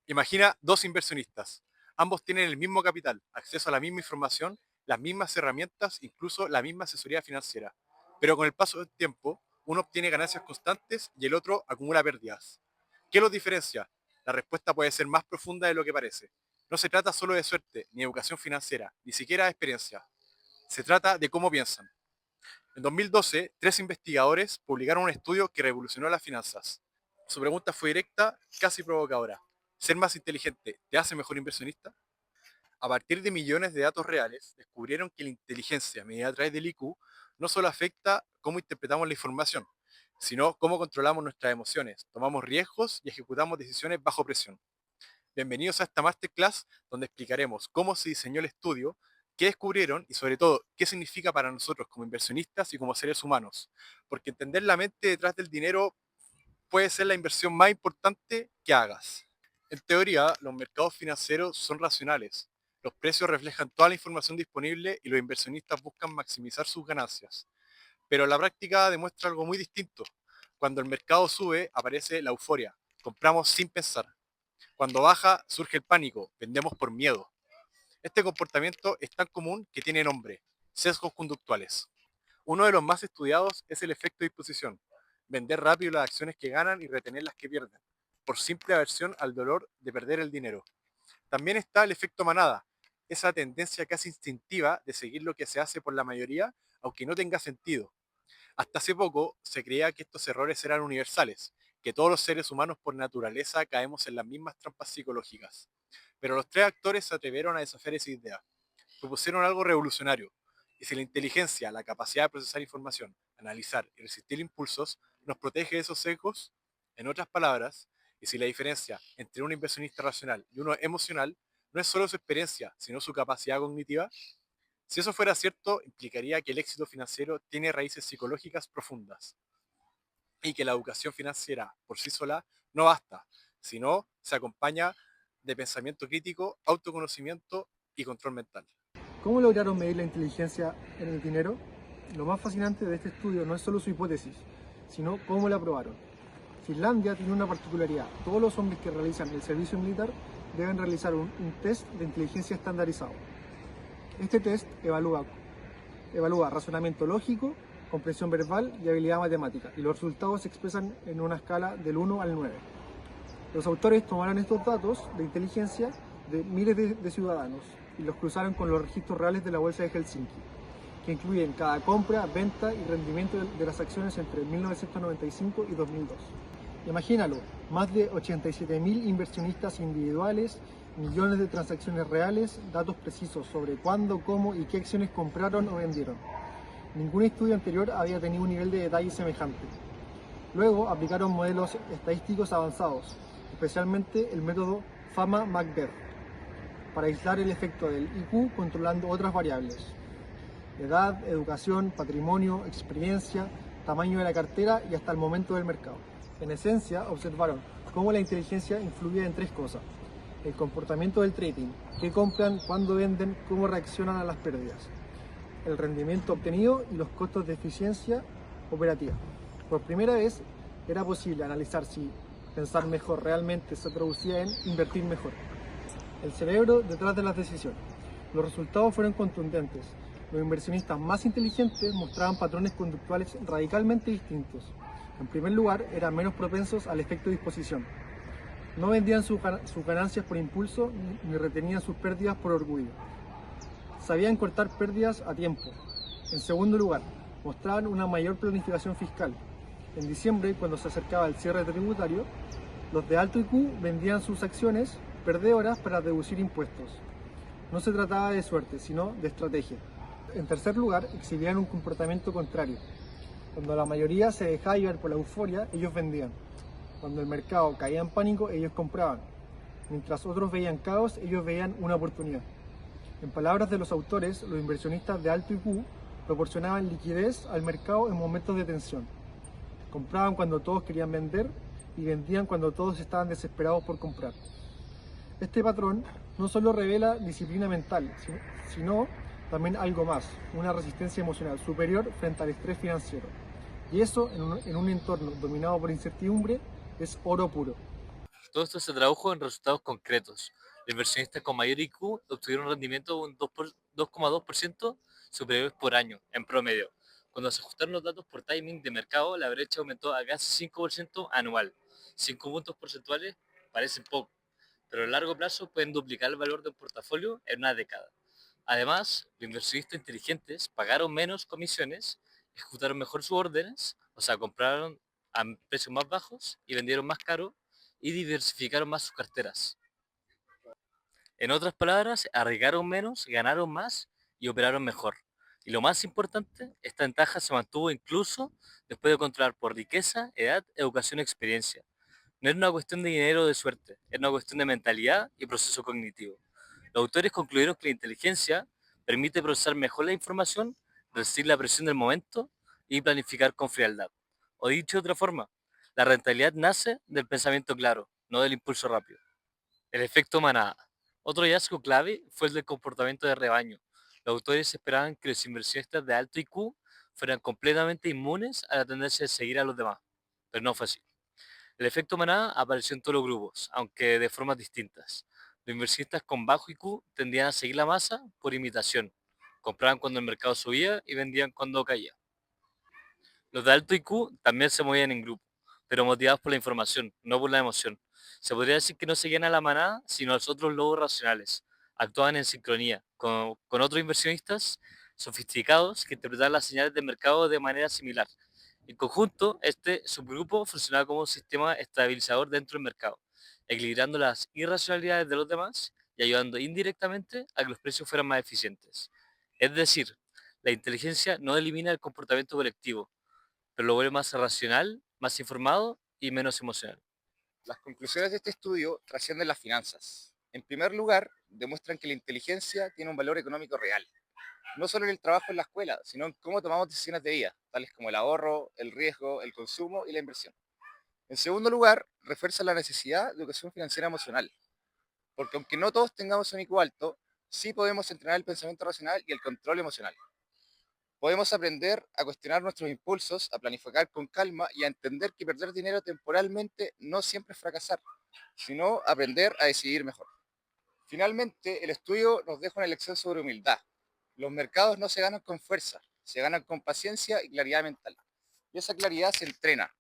Imagina dos inversionistas. Ambos tienen el mismo capital, acceso a la misma información, las mismas herramientas, incluso la misma asesoría financiera. Pero con el paso del tiempo, uno obtiene ganancias constantes y el otro acumula pérdidas. ¿Qué los diferencia? La respuesta puede ser más profunda de lo que parece. No se trata solo de suerte, ni educación financiera, ni siquiera de experiencia. Se trata de cómo piensan. En 2012, tres investigadores publicaron un estudio que revolucionó las finanzas. Su pregunta fue directa, casi provocadora. ¿Ser más inteligente te hace mejor inversionista? A partir de millones de datos reales, descubrieron que la inteligencia medida a través del IQ no solo afecta cómo interpretamos la información, sino cómo controlamos nuestras emociones, tomamos riesgos y ejecutamos decisiones bajo presión. Bienvenidos a esta masterclass donde explicaremos cómo se diseñó el estudio, qué descubrieron y sobre todo qué significa para nosotros como inversionistas y como seres humanos. Porque entender la mente detrás del dinero puede ser la inversión más importante que hagas. En teoría, los mercados financieros son racionales. Los precios reflejan toda la información disponible y los inversionistas buscan maximizar sus ganancias. Pero la práctica demuestra algo muy distinto. Cuando el mercado sube, aparece la euforia. Compramos sin pensar. Cuando baja, surge el pánico. Vendemos por miedo. Este comportamiento es tan común que tiene nombre: sesgos conductuales. Uno de los más estudiados es el efecto de disposición: vender rápido las acciones que ganan y retener las que pierden, por simple aversión al dolor de perder el dinero. También está el efecto manada, esa tendencia casi instintiva de seguir lo que se hace por la mayoría, aunque no tenga sentido. Hasta hace poco se creía que estos errores eran universales, que todos los seres humanos por naturaleza caemos en las mismas trampas psicológicas. Pero los tres actores se atrevieron a desafiar esa idea. Propusieron algo revolucionario. Y si la inteligencia, la capacidad de procesar información, analizar y resistir impulsos, nos protege de esos sesgos, en otras palabras, y si la diferencia entre un inversionista racional y uno emocional no es solo su experiencia, sino su capacidad cognitiva, si eso fuera cierto, implicaría que el éxito financiero tiene raíces psicológicas profundas y que la educación financiera por sí sola no basta, sino se acompaña de pensamiento crítico, autoconocimiento y control mental. ¿Cómo lograron medir la inteligencia en el dinero? Lo más fascinante de este estudio no es solo su hipótesis, sino cómo la probaron. Finlandia tiene una particularidad: todos los hombres que realizan el servicio militar deben realizar un test de inteligencia estandarizado. Este test evalúa razonamiento lógico, comprensión verbal y habilidad matemática, y los resultados se expresan en una escala del 1 al 9. Los autores tomaron estos datos de inteligencia de miles de ciudadanos y los cruzaron con los registros reales de la Bolsa de Helsinki, que incluyen cada compra, venta y rendimiento de las acciones entre 1995 y 2002. Imagínalo: más de 87.000 inversionistas individuales, millones de transacciones reales, datos precisos sobre cuándo, cómo y qué acciones compraron o vendieron. Ningún estudio anterior había tenido un nivel de detalle semejante. Luego aplicaron modelos estadísticos avanzados, especialmente el método Fama-Macbeth, para aislar el efecto del IQ controlando otras variables: edad, educación, patrimonio, experiencia, tamaño de la cartera y hasta el momento del mercado. En esencia, observaron cómo la inteligencia influye en tres cosas: el comportamiento del trading, qué compran, cuándo venden, cómo reaccionan a las pérdidas; el rendimiento obtenido y los costos de eficiencia operativa. Por primera vez era posible analizar si pensar mejor realmente se traducía en invertir mejor. El cerebro detrás de las decisiones. Los resultados fueron contundentes. Los inversionistas más inteligentes mostraban patrones conductuales radicalmente distintos. En primer lugar, eran menos propensos al efecto de disposición. No vendían sus ganancias por impulso ni retenían sus pérdidas por orgullo. Sabían cortar pérdidas a tiempo. En segundo lugar, mostraban una mayor planificación fiscal. En diciembre, cuando se acercaba el cierre tributario, los de alto IQ vendían sus acciones perdedoras para reducir impuestos. No se trataba de suerte, sino de estrategia. En tercer lugar, exhibían un comportamiento contrario. Cuando la mayoría se dejaba llevar por la euforia, ellos vendían. Cuando el mercado caía en pánico, ellos compraban. Mientras otros veían caos, ellos veían una oportunidad. En palabras de los autores, los inversionistas de alto IQ proporcionaban liquidez al mercado en momentos de tensión. Compraban cuando todos querían vender y vendían cuando todos estaban desesperados por comprar. Este patrón no solo revela disciplina mental, sino también algo más: una resistencia emocional superior frente al estrés financiero. Y eso, en un entorno dominado por incertidumbre, es oro puro. Todo esto se tradujo en resultados concretos. Los inversionistas con mayor IQ obtuvieron un rendimiento de un 2,2% superior por año, en promedio. Cuando se ajustaron los datos por timing de mercado, la brecha aumentó a casi 5% anual. 5 puntos porcentuales parecen poco, pero a largo plazo pueden duplicar el valor de un portafolio en una década. Además, los inversionistas inteligentes pagaron menos comisiones, ejecutaron mejor sus órdenes, o sea, compraron a precios más bajos y vendieron más caro y diversificaron más sus carteras. En otras palabras, arriesgaron menos, ganaron más y operaron mejor. Y lo más importante, esta ventaja se mantuvo incluso después de controlar por riqueza, edad, educación y experiencia. No era una cuestión de dinero o de suerte, era una cuestión de mentalidad y proceso cognitivo. Los autores concluyeron que la inteligencia permite procesar mejor la información, resistir la presión del momento y planificar con frialdad. O dicho de otra forma, la rentabilidad nace del pensamiento claro, no del impulso rápido. El efecto manada. Otro hallazgo clave fue el del comportamiento de rebaño. Los autores esperaban que los inversionistas de alto IQ fueran completamente inmunes a la tendencia de seguir a los demás, pero no fue así. El efecto manada apareció en todos los grupos, aunque de formas distintas. Los inversionistas con bajo IQ tendían a seguir la masa por imitación. Compraban cuando el mercado subía y vendían cuando caía. Los de alto IQ también se movían en grupo, pero motivados por la información, no por la emoción. Se podría decir que no seguían a la manada, sino a los otros lobos racionales. Actuaban en sincronía con otros inversionistas sofisticados que interpretaban las señales del mercado de manera similar. En conjunto, este subgrupo funcionaba como un sistema estabilizador dentro del mercado, equilibrando las irracionalidades de los demás y ayudando indirectamente a que los precios fueran más eficientes. Es decir, la inteligencia no elimina el comportamiento colectivo, pero lo vuelve más racional, más informado y menos emocional. Las conclusiones de este estudio trascienden las finanzas. En primer lugar, demuestran que la inteligencia tiene un valor económico real, no solo en el trabajo en la escuela, sino en cómo tomamos decisiones de vida, tales como el ahorro, el riesgo, el consumo y la inversión. En segundo lugar, refuerza la necesidad de educación financiera emocional, porque aunque no todos tengamos un IQ alto, sí podemos entrenar el pensamiento racional y el control emocional. Podemos aprender a cuestionar nuestros impulsos, a planificar con calma y a entender que perder dinero temporalmente no siempre es fracasar, sino aprender a decidir mejor. Finalmente, el estudio nos deja una lección sobre humildad. Los mercados no se ganan con fuerza, se ganan con paciencia y claridad mental. Y esa claridad se entrena,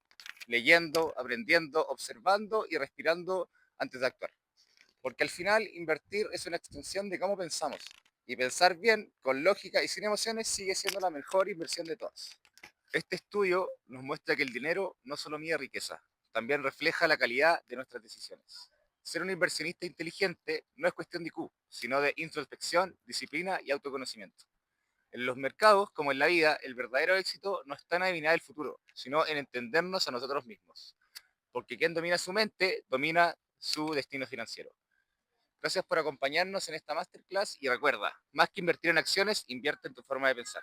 leyendo, aprendiendo, observando y respirando antes de actuar. Porque al final invertir es una extensión de cómo pensamos. Y pensar bien, con lógica y sin emociones, sigue siendo la mejor inversión de todas. Este estudio nos muestra que el dinero no solo mide riqueza, también refleja la calidad de nuestras decisiones. Ser un inversionista inteligente no es cuestión de IQ, sino de introspección, disciplina y autoconocimiento. En los mercados, como en la vida, el verdadero éxito no está en adivinar el futuro, sino en entendernos a nosotros mismos. Porque quien domina su mente, domina su destino financiero. Gracias por acompañarnos en esta masterclass y recuerda, más que invertir en acciones, invierte en tu forma de pensar.